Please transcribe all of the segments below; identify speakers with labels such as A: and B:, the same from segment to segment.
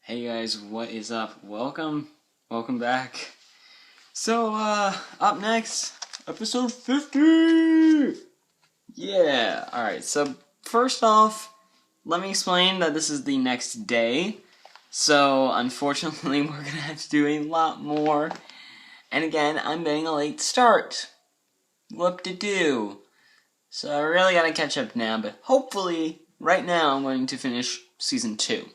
A: Hey guys, what is up? Welcome back. So, up next, episode 50! Yeah, alright, so first off, let me explain that this is the next day. So, unfortunately, we're gonna have to do a lot more. And again, I'm getting a late start. Whoop-de-doo. So I really gotta catch up now, but hopefully, right now I'm going to finish Season 2.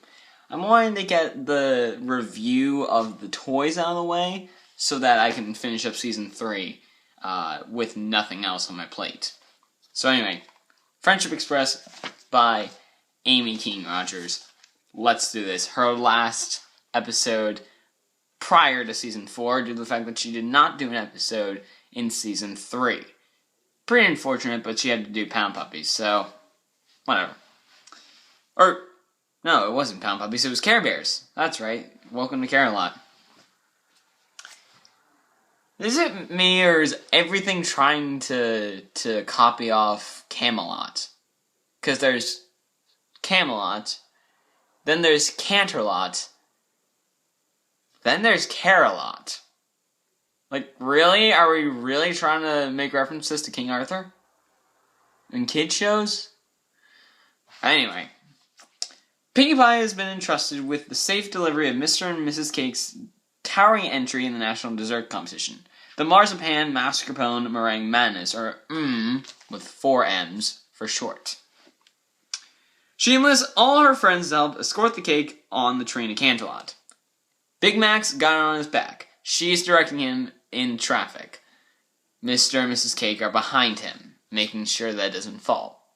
A: I'm wanting to get the review of the toys out of the way so that I can finish up Season 3 with nothing else on my plate. So anyway, Friendship Express by Amy King Rogers. Let's do this. Her last episode prior to Season 4 due to the fact that she did not do an episode in Season 3. Pretty unfortunate, but she had to do Pound Puppies, so whatever. No, it wasn't Pound Puppies, it was Care Bears. That's right. Welcome to Care-a-Lot. Is it me, or is everything trying to copy off Camelot? Because there's Camelot, then there's Canterlot, then there's Care-a-Lot. Like, really? Are we really trying to make references to King Arthur? In kid shows? Anyway. Pinkie Pie has been entrusted with the safe delivery of Mr. and Mrs. Cake's towering entry in the National Dessert Competition. The Marzipan Mascarpone Meringue Madness, or with 4 M's for short. She enlists all her friends to help escort the cake on the train to Canterlot. Big Mac's got it on his back. She's directing him in traffic. Mr. and Mrs. Cake are behind him, making sure that it doesn't fall.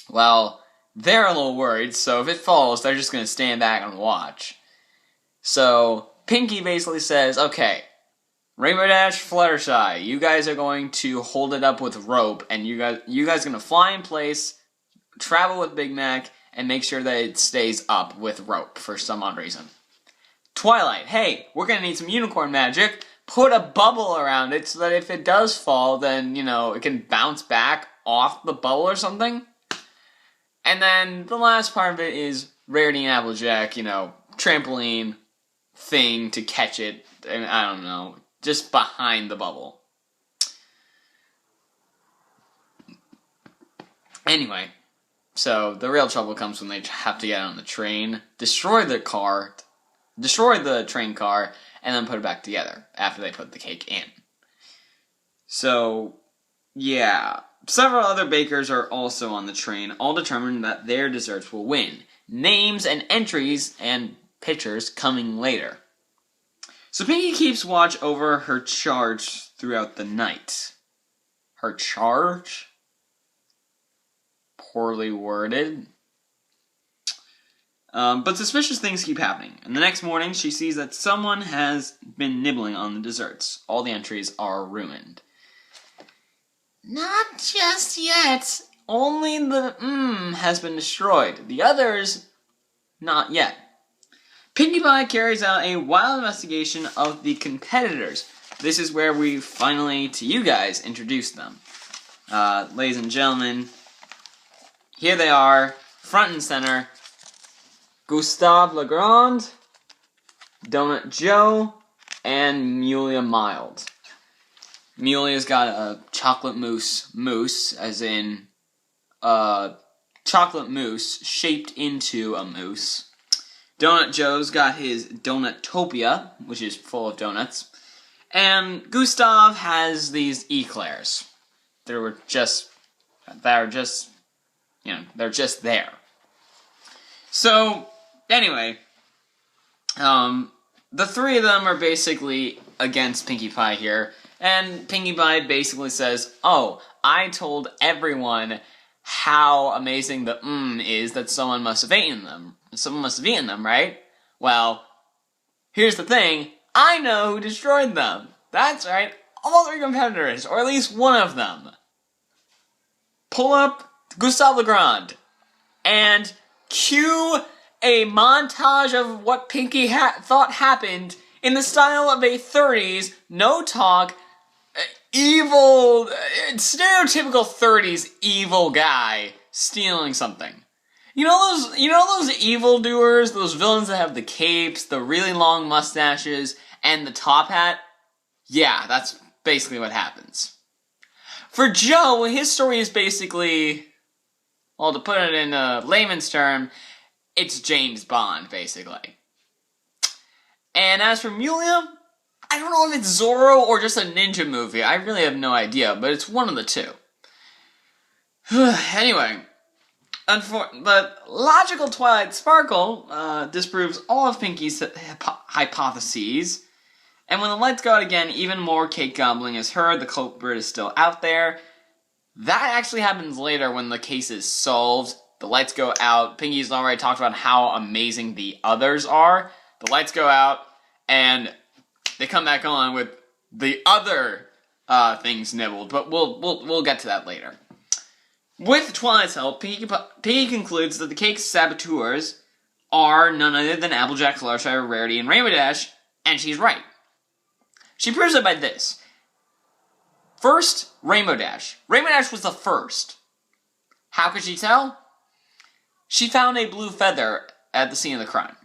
A: Well, they're a little worried, so if it falls, they're just going to stand back and watch. So, Pinkie basically says, okay, Rainbow Dash, Fluttershy, you guys are going to hold it up with rope, and you guys are going to fly in place, travel with Big Mac, and make sure that it stays up with rope for some odd reason. Twilight, hey, we're going to need some unicorn magic. Put a bubble around it so that if it does fall, then, it can bounce back off the bubble or something. And then the last part of it is Rarity and Applejack, trampoline thing to catch it, and I don't know, just behind the bubble. Anyway, so the real trouble comes when they have to get on the train, destroy the train car, and then put it back together after they put the cake in. So, yeah. Several other bakers are also on the train, all determined that their desserts will win. Names and entries and pictures coming later. So Pinkie keeps watch over her charge throughout the night. Her charge? Poorly worded. But suspicious things keep happening, and the next morning she sees that someone has been nibbling on the desserts. All the entries are ruined. Not just yet. Only the has been destroyed. The others, not yet. Pinkie Pie carries out a wild investigation of the competitors. This is where we finally, to you guys, introduce them. Ladies and gentlemen, here they are, front and center. Gustave Legrand, Donut Joe, and Mulia Mild. Mulia's got a chocolate mousse, as in chocolate mousse shaped into a mousse. Donut Joe's got his Donutopia, which is full of donuts. And Gustave has these eclairs. They're just there. So, anyway, the three of them are basically against Pinkie Pie here. And Pinkie Pie basically says, oh, I told everyone how amazing the is that someone must have eaten them. Someone must have eaten them, right? Well, here's the thing. I know who destroyed them. That's right. All 3 competitors, or at least one of them. Pull up Gustave Legrand and cue a montage of what Pinkie thought happened in the style of a 30s, no-talk, evil, stereotypical 30s evil guy stealing something. You know those evildoers, those villains that have the capes, the really long mustaches, and the top hat? Yeah, that's basically what happens. For Joe, his story is basically, well, to put it in a layman's term, it's James Bond, basically. And as for Mulia, I don't know if it's Zorro or just a ninja movie. I really have no idea, but it's one of the two. Anyway, but logical Twilight Sparkle disproves all of Pinkie's hypotheses. And when the lights go out again, even more cake gobbling is heard. The culprit is still out there. That actually happens later when the case is solved. The lights go out. Pinkie's already talked about how amazing the others are. The lights go out, and they come back on with the other things nibbled. But we'll get to that later. With Twilight's help, Pinkie concludes that the cake's saboteurs are none other than Applejack, Fluttershy, Rarity, and Rainbow Dash, and she's right. She proves it by this. First, Rainbow Dash. Rainbow Dash was the first. How could she tell? She found a blue feather at the scene of the crime.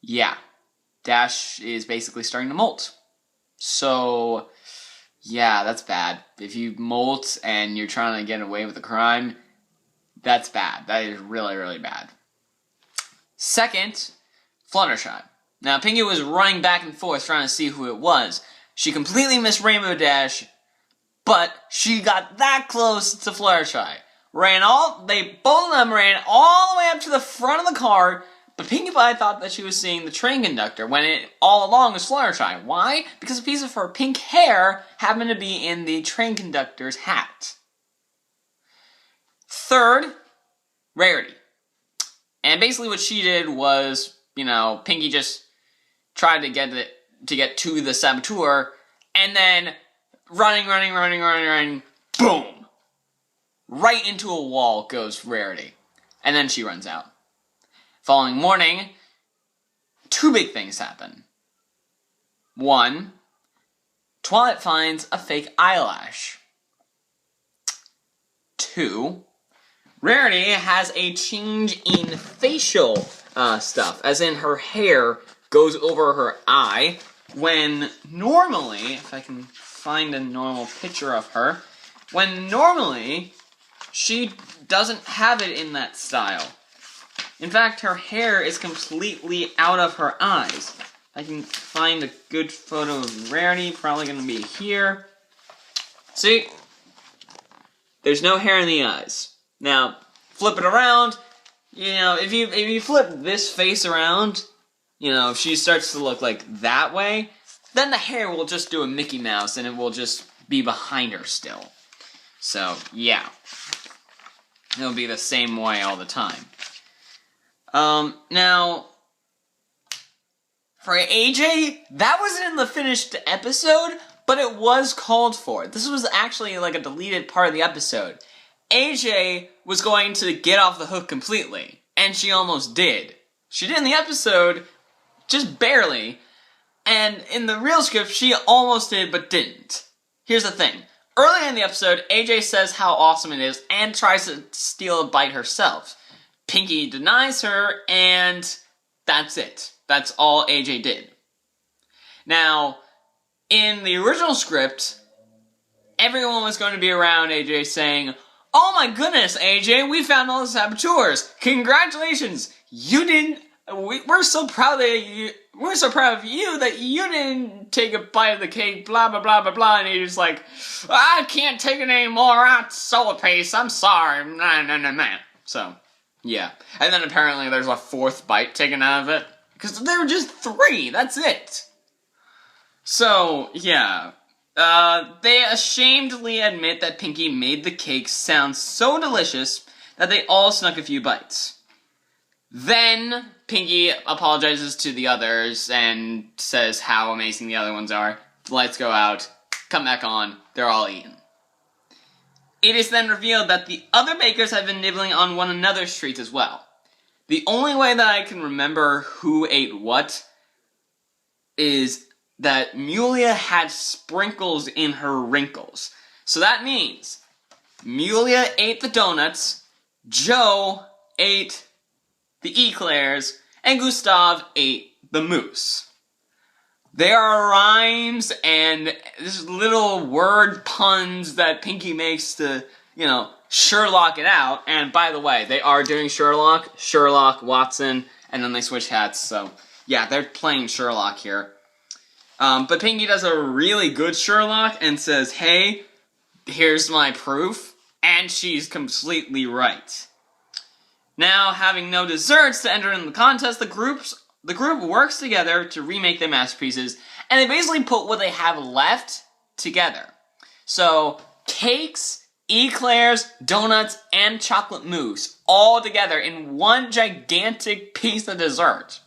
A: Yeah. Dash is basically starting to molt. So, yeah, that's bad. If you molt and you're trying to get away with a crime, that's bad. That is really, really bad. Second, Fluttershy. Now, Pinkie was running back and forth trying to see who it was. She completely missed Rainbow Dash, but she got that close to Fluttershy. They both of them ran all the way up to the front of the car, but Pinkie Pie thought that she was seeing the train conductor when it all along was Fluttershy. Why? Because a piece of her pink hair happened to be in the train conductor's hat. Third, Rarity. And basically what she did was, Pinkie just tried to get to the saboteur, and then running, boom! Right into a wall goes Rarity. And then she runs out. Following morning, two big things happen. One, Twilight finds a fake eyelash. Two, Rarity has a change in facial stuff, as in her hair goes over her eye, when normally, if I can find a normal picture of her, when normally she doesn't have it in that style. In fact, her hair is completely out of her eyes. I can find a good photo of Rarity, probably going to be here. See? There's no hair in the eyes. Now, flip it around. If you flip this face around, if she starts to look like that way, then the hair will just do a Mickey Mouse and it will just be behind her still. So, yeah. It'll be the same way all the time. Now, for AJ, that wasn't in the finished episode, but it was called for. This was actually like a deleted part of the episode. AJ was going to get off the hook completely, and she almost did. She did in the episode, just barely, and in the real script, she almost did, but didn't. Here's the thing. Earlier in the episode, AJ says how awesome it is, and tries to steal a bite herself. Pinkie denies her, and that's it. That's all AJ did. Now, in the original script, everyone was going to be around AJ saying, "Oh my goodness, AJ, we found all the saboteurs. Congratulations! You didn't. We're so proud of you. We're so proud of you that you didn't take a bite of the cake. Blah blah blah blah blah." And he's like, "I can't take it anymore. I'm so pissed. I'm sorry." Nah. So, yeah. And then apparently there's a fourth bite taken out of it because there were just 3. That's it. So yeah. They ashamedly admit that Pinkie made the cake sound so delicious that they all snuck a few bites. Then Pinkie apologizes to the others and says how amazing the other ones are. The lights go out, come back on, they're all eaten. It is then revealed that the other bakers have been nibbling on one another's treats as well. The only way that I can remember who ate what is that Mulia had sprinkles in her wrinkles. So that means Mulia ate the donuts, Joe ate the eclairs, and Gustav ate the moose. There are rhymes and just little word puns that Pinkie makes to, Sherlock it out. And by the way, they are doing Sherlock, Watson, and then they switch hats. So, yeah, they're playing Sherlock here. But Pinkie does a really good Sherlock and says, hey, here's my proof. And she's completely right. Now, having no desserts to enter in the contest, the group works together to remake their masterpieces, and they basically put what they have left together. So, cakes, eclairs, donuts, and chocolate mousse all together in one gigantic piece of dessert.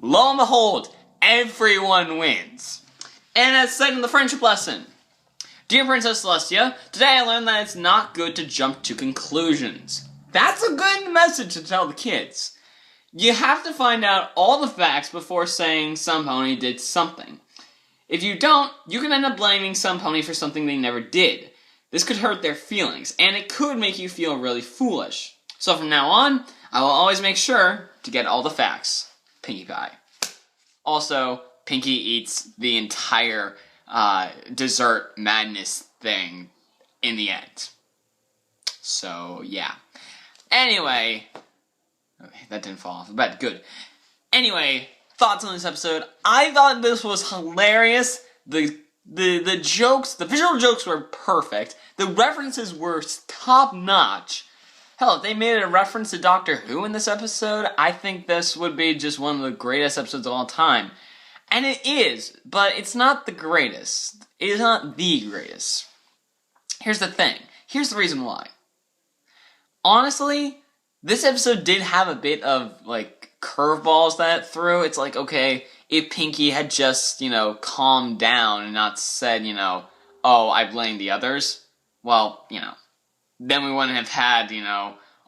A: Lo and behold, everyone wins. And as said in the friendship lesson, Dear Princess Celestia, today I learned that it's not good to jump to conclusions. That's a good message to tell the kids. You have to find out all the facts before saying some pony did something. If you don't, you can end up blaming some pony for something they never did. This could hurt their feelings, and it could make you feel really foolish. So from now on, I will always make sure to get all the facts. Pinkie Pie. Also, Pinkie eats the entire dessert madness thing in the end. So, yeah. Anyway, okay, that didn't fall off, but good. Anyway, thoughts on this episode. I thought this was hilarious. The jokes, the visual jokes were perfect. The references were top-notch. Hell, if they made a reference to Doctor Who in this episode, I think this would be just one of the greatest episodes of all time. And it is, but it's not the greatest. It is not the greatest. Here's the thing. Here's the reason why. Honestly, this episode did have a bit of, curveballs that it threw. It's like, okay, if Pinkie had just, calmed down and not said, oh, I blame the others, well, then we wouldn't have had,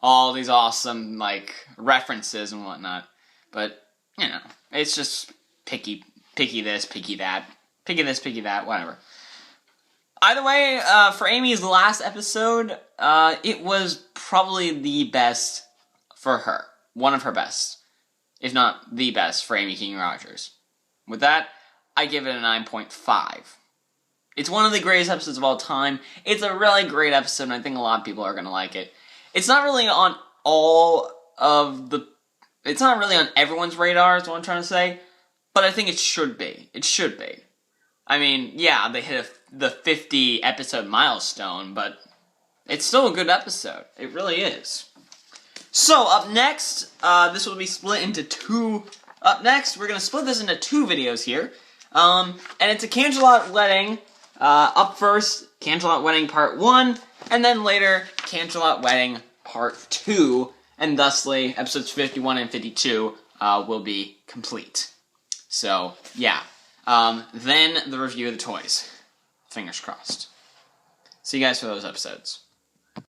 A: all these awesome, references and whatnot. But, it's just picky this, picky that, whatever. Either way, for Amy's last episode, it was probably the best for her. One of her best. If not the best for Amy King Rogers. With that, I give it a 9.5. It's one of the greatest episodes of all time. It's a really great episode, and I think a lot of people are going to like it. It's not really on it's not really on everyone's radar, is what I'm trying to say. But I think it should be. It should be. I mean, yeah, they hit the 50 episode milestone, but it's still a good episode. It really is. So, up next, this will be split into two. Up next, we're going to split this into two videos here. And it's a Canterlot Wedding. Up first, Canterlot Wedding Part 1, and then later, Canterlot Wedding Part 2. And thusly, episodes 51 and 52 will be complete. So, yeah. Then the review of the toys. Fingers crossed. See you guys for those episodes.